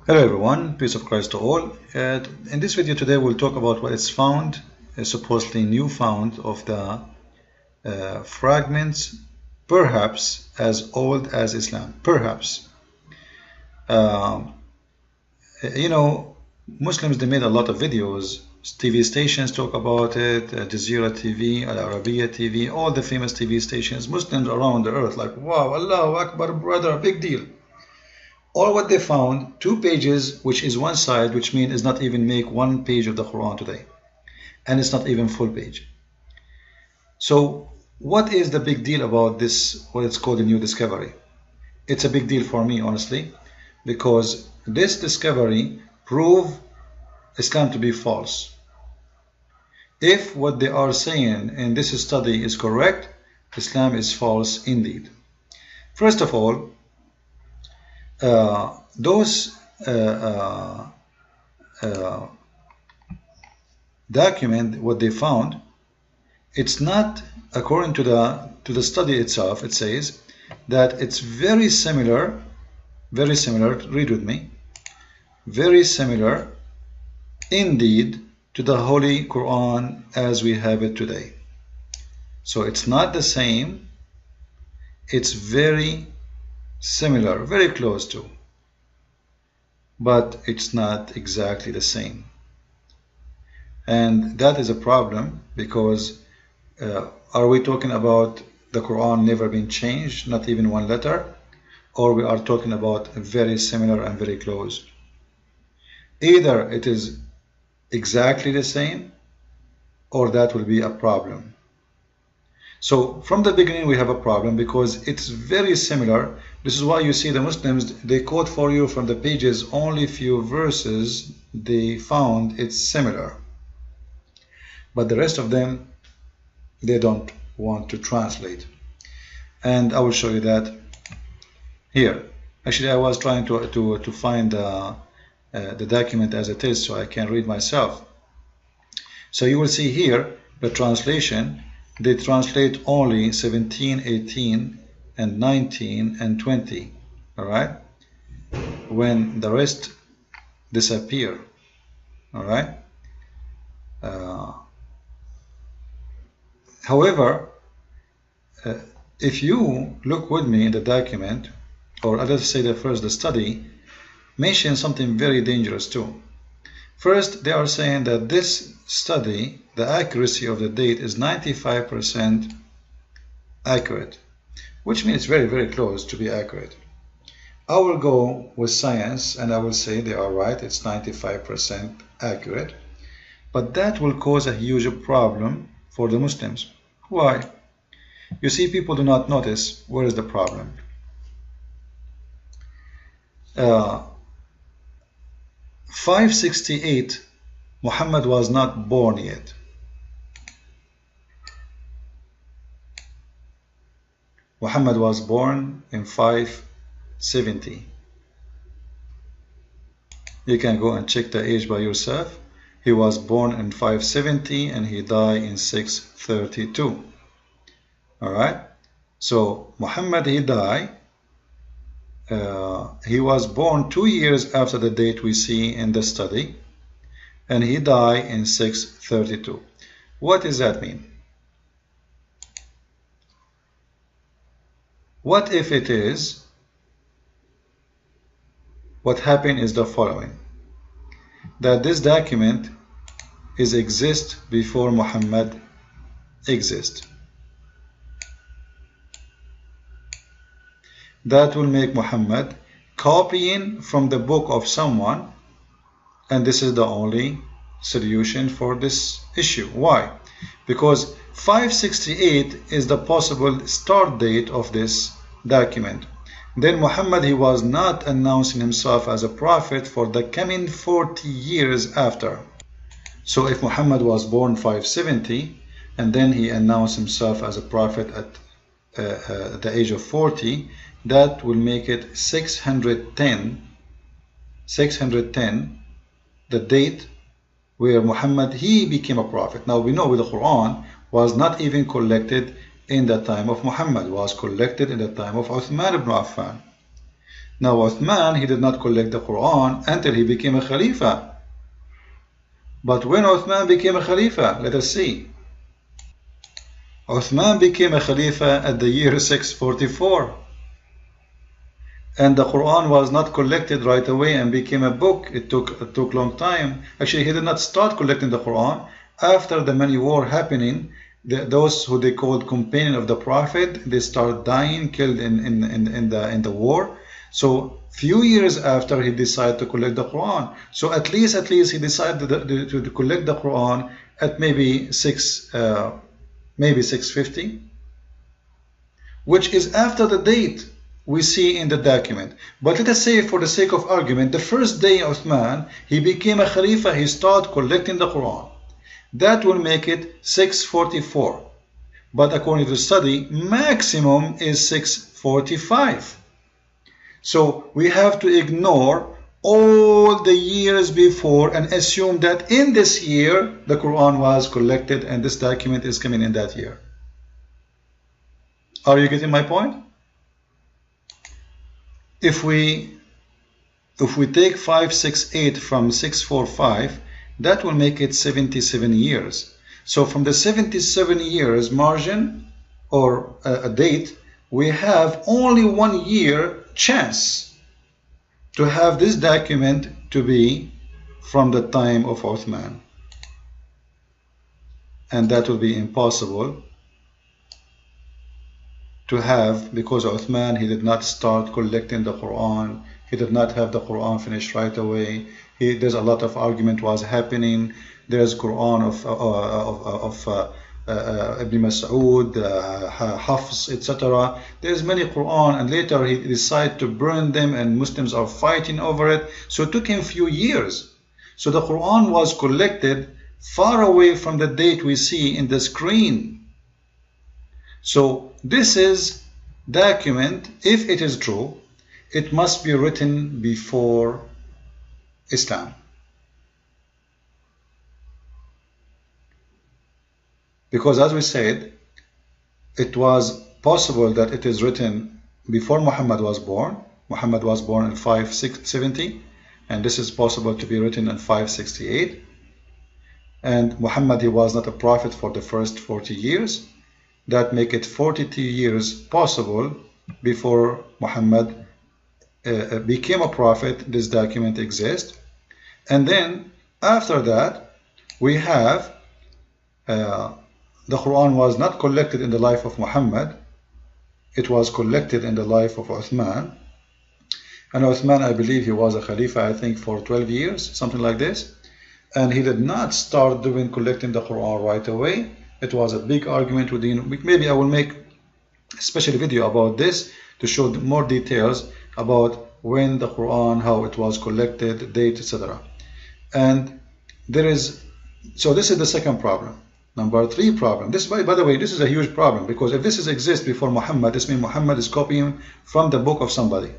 Hello everyone, peace of Christ to all. In this video today we'll talk about what is found, supposedly new found of the fragments, perhaps as old as Islam. Perhaps. Um, Muslims, they made a lot of videos. TV stations talk about it, Al Jazeera TV, Al Arabiya TV, all the famous TV stations. Muslims around the earth like, wow, Allahu Akbar, brother, big deal. All what they found, 2 pages, which is one side, which means it's not even make 1 page of the Quran today. And it's not even full page. So what is the big deal about this, what it's called a new discovery? It's a big deal for me, honestly, because this discovery proves Islam to be false. If what they are saying in this study is correct, Islam is false indeed. First of all, those document what they found, it's not according to the study itself. It says that it's very similar, read with me, very similar indeed to the Holy Quran as we have it today. So it's not the same, it's very similar, very close to, but it's not exactly the same. And that is a problem, because are we talking about the Quran never been changed, not even one letter, or we are talking about very similar and very close? Either it is exactly the same, or that will be a problem. So from the beginning we have a problem, because it's very similar. This is why you see the Muslims, they quote for you from the pages only few verses they found it's similar, but the rest of them they don't want to translate. And I will show you that here. Actually, I was trying to find the document as it is so I can read myself. So you will see here the translation. They translate only 17, 18 and 19 and 20, all right, when the rest disappear, all right. However, if you look with me in the document, or let's say that first the study mentions something very dangerous too. First, they are saying that this study, the accuracy of the date is 95% accurate, which means very, very close to be accurate. I will go with science and I will say they are right, it's 95% accurate, but that will cause a huge problem for the Muslims. Why? You see, people do not notice where is the problem. 568, Muhammad was not born yet. Muhammad was born in 570. You can go and check the age by yourself. He was born in 570 and he died in 632. Alright, so Muhammad, he died. He was born 2 years after the date we see in the study, and he died in 632. What does that mean? What if it is, what happened is the following, that this document is exist before Muhammad exists. That will make Muhammad copying from the book of someone, and this is the only solution for this issue. Why? Because 568 is the possible start date of this document. Then Muhammad, he was not announcing himself as a prophet for the coming 40 years after. So if Muhammad was born 570 and then he announced himself as a prophet at the age of 40, that will make it 610, the date where Muhammad, he became a prophet. Now we know the Quran was not even collected in the time of Muhammad, was collected in the time of Uthman ibn Affan. Now Uthman, he did not collect the Quran until he became a Khalifa. But when Uthman became a Khalifa, let us see. Uthman became a Khalifa at the year 644. And the Quran was not collected right away and became a book. It took long time. Actually, he did not start collecting the Quran after the many war happening. Those who they called companion of the Prophet, they start dying, killed in the war. So few years after, he decided to collect the Quran. So at least he decided to collect the Quran at maybe 650, which is after the date we see in the document. But let us say, for the sake of argument, the first day Uthman, he became a Khalifa, he started collecting the Quran. That will make it 644. But according to the study, maximum is 645. So we have to ignore all the years before and assume that in this year the Quran was collected and this document is coming in that year. Are you getting my point? If we take 568 from 645, that will make it 77 years. So from the 77 years margin or a date, we have only 1 year chance to have this document to be from the time of Uthman. And that will be impossible to have, because Uthman, he did not start collecting the Quran. He did not have the Quran finished right away. There's a lot of argument was happening. There's Quran of Ibn Mas'ud, Hafs, etc. There's many Quran, and later he decided to burn them, and Muslims are fighting over it. So it took him a few years. So the Quran was collected far away from the date we see in the screen. So this is document, if it is true, it must be written before Islam. Because as we said, it was possible that it is written before Muhammad was born. Muhammad was born in 570, and this is possible to be written in 568. And Muhammad, he was not a prophet for the first 40 years. That make it 42 years possible before Muhammad became a prophet. This document exists. And then after that, we have the Quran was not collected in the life of Muhammad. It was collected in the life of Uthman. And Uthman, I believe he was a Khalifa, I think, for 12 years, something like this. And he did not start collecting the Quran right away. It was a big argument within. Maybe I will make a special video about this to show more details about when the Quran, how it was collected, date, etc. And there is, so this is the second problem. Number 3 problem. This, by the way, this is a huge problem, because if this exists before Muhammad, this means Muhammad is copying from the book of somebody.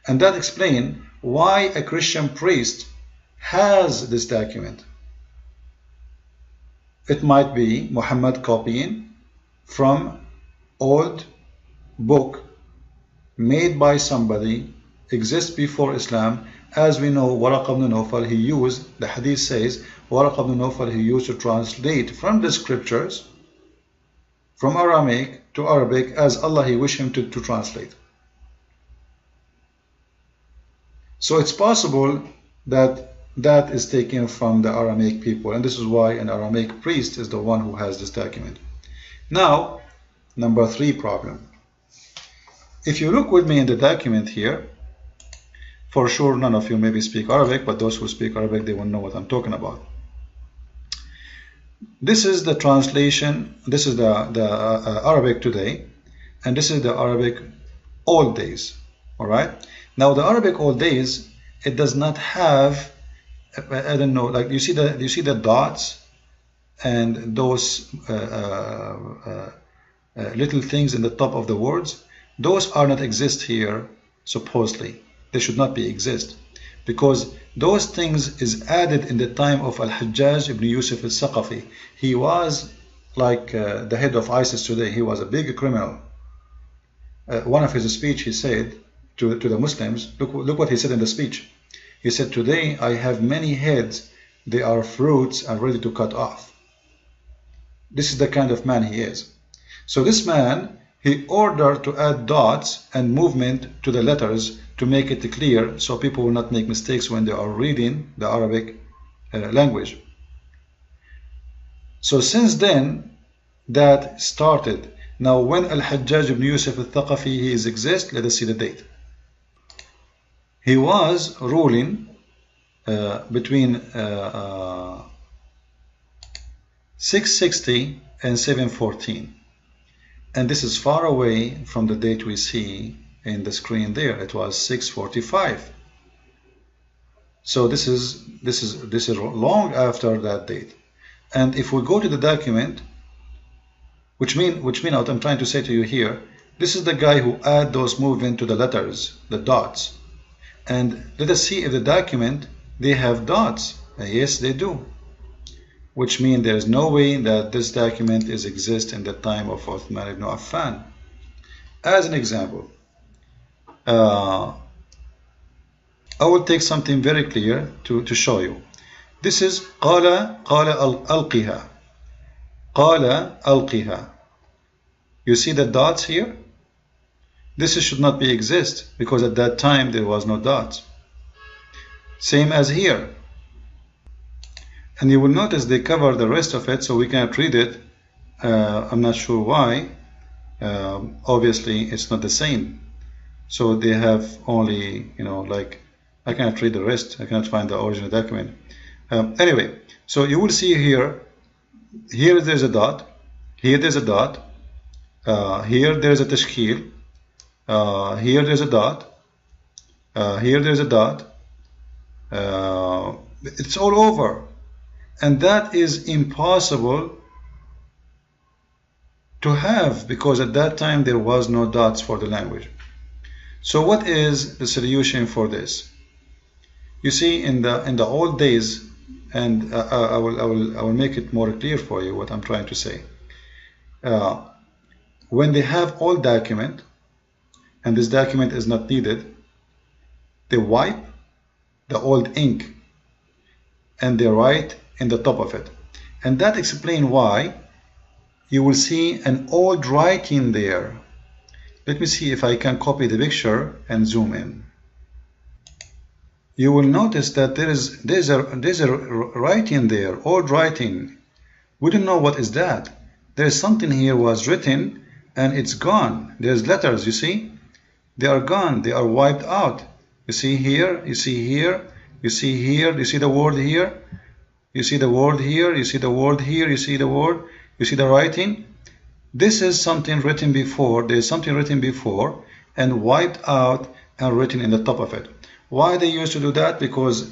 And that explains why a Christian priest has this document. It might be Muhammad copying from old book made by somebody, exists before Islam. As we know, Waraq ibn Nawfal, he used, the hadith says, Waraq ibn Nawfal, he used to translate from the scriptures, from Aramaic to Arabic, as Allah he wished him to translate. So it's possible that that is taken from the Aramaic people, and this is why an Aramaic priest is the one who has this document. Now, number 3 problem. If you look with me in the document here, for sure none of you maybe speak Arabic, but those who speak Arabic, they will know what I'm talking about. This is the translation, this is the Arabic today, and this is the Arabic old days. Alright? Now the Arabic old days, it does not have, I don't know, like you see the dots and those little things in the top of the words. Those are not exist here supposedly. They should not be exist, because those things is added in the time of Al-Hajjaj ibn Yusuf al-Saqafi. He was like the head of ISIS today. He was a big criminal. One of his speech, he said, to the Muslims, look what he said in the speech. He said, "Today I have many heads, they are fruits and ready to cut off." This is the kind of man he is. So this man, he ordered to add dots and movement to the letters to make it clear so people will not make mistakes when they are reading the Arabic language. So since then, that started. Now when Al-Hajjaj ibn Yusuf al-Thaqafi he exists, let us see the date. He was ruling between 660 and 714. And this is far away from the date we see in the screen there. It was 645. So this is long after that date. And if we go to the document, which mean what I'm trying to say to you here, this is the guy who add those movements to the letters, the dots. And let us see if the document, they have dots. Yes, they do. Which means there is no way that this document is exist in the time of Uthman ibn Affan. As an example, I will take something very clear to show you. This is قال ألقها. قال ألقها. You see the dots here? This should not be exist because at that time there was no dots. Same as here. And you will notice they cover the rest of it, so we cannot read it. I'm not sure why. Obviously, it's not the same. So they have only, like, I cannot read the rest. I cannot find the original document. Anyway, so you will see here there's a dot. Here there's a dot. Here there's a tashkil. Here there's a dot. Here there's a dot. It's all over. And that is impossible to have because at that time there was no dots for the language. So what is the solution for this? You see, in the old days, and I will make it more clear for you what I'm trying to say. When they have old document and this document is not needed, they wipe the old ink and they write in the top of it. And that explains why you will see an old writing there. Let me see if I can copy the picture and zoom in. You will notice that there's a writing there, old writing. We don't know what is that. There's something here was written and it's gone. There's letters, you see? They are gone, they are wiped out. You see here, you see here, you see here, you see the word here? You see the word here, you see the word here, you see the word, you see the writing. This is something written before, there is something written before and wiped out and written in the top of it. Why they used to do that? Because,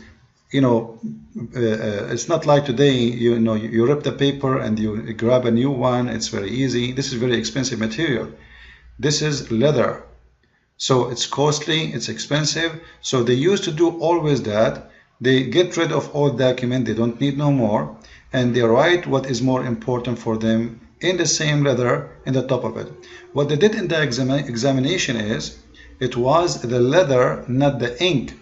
it's not like today, you rip the paper and you grab a new one, it's very easy. This is very expensive material. This is leather. So it's costly, it's expensive. So they used to do always that. They get rid of old document, they don't need no more, and they write what is more important for them in the same leather in the top of it. What they did in the examination is, it was the leather, not the ink.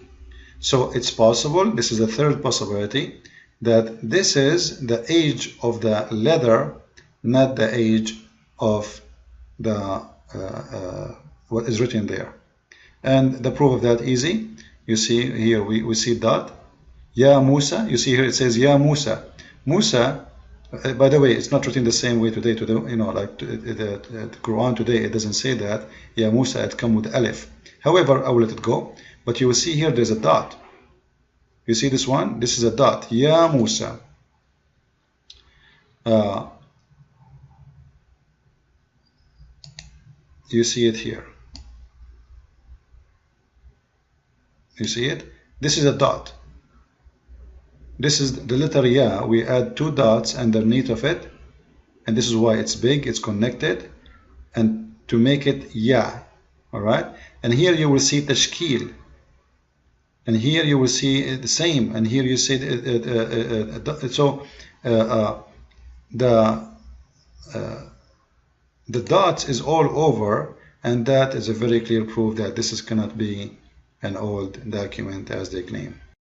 So it's possible, this is the third possibility, that this is the age of the leather, not the age of the what is written there. And the proof of that easy. You see here we see dot. Ya Musa, you see here it says Ya Musa. Musa, by the way, it's not written the same way today. The Quran today, it doesn't say that. Ya Musa, it comes with alif. However, I will let it go. But you will see here there's a dot. You see this one? This is a dot. Ya Musa. You see it here. You see it? This is a dot. This is the letter Ya. We add two dots underneath of it, and this is why it's big, it's connected, and to make it Ya. Alright? And here you will see tashkil. And here you will see the same. And here you see the dots is all over, And that is a very clear proof that this cannot be an old document as they claim.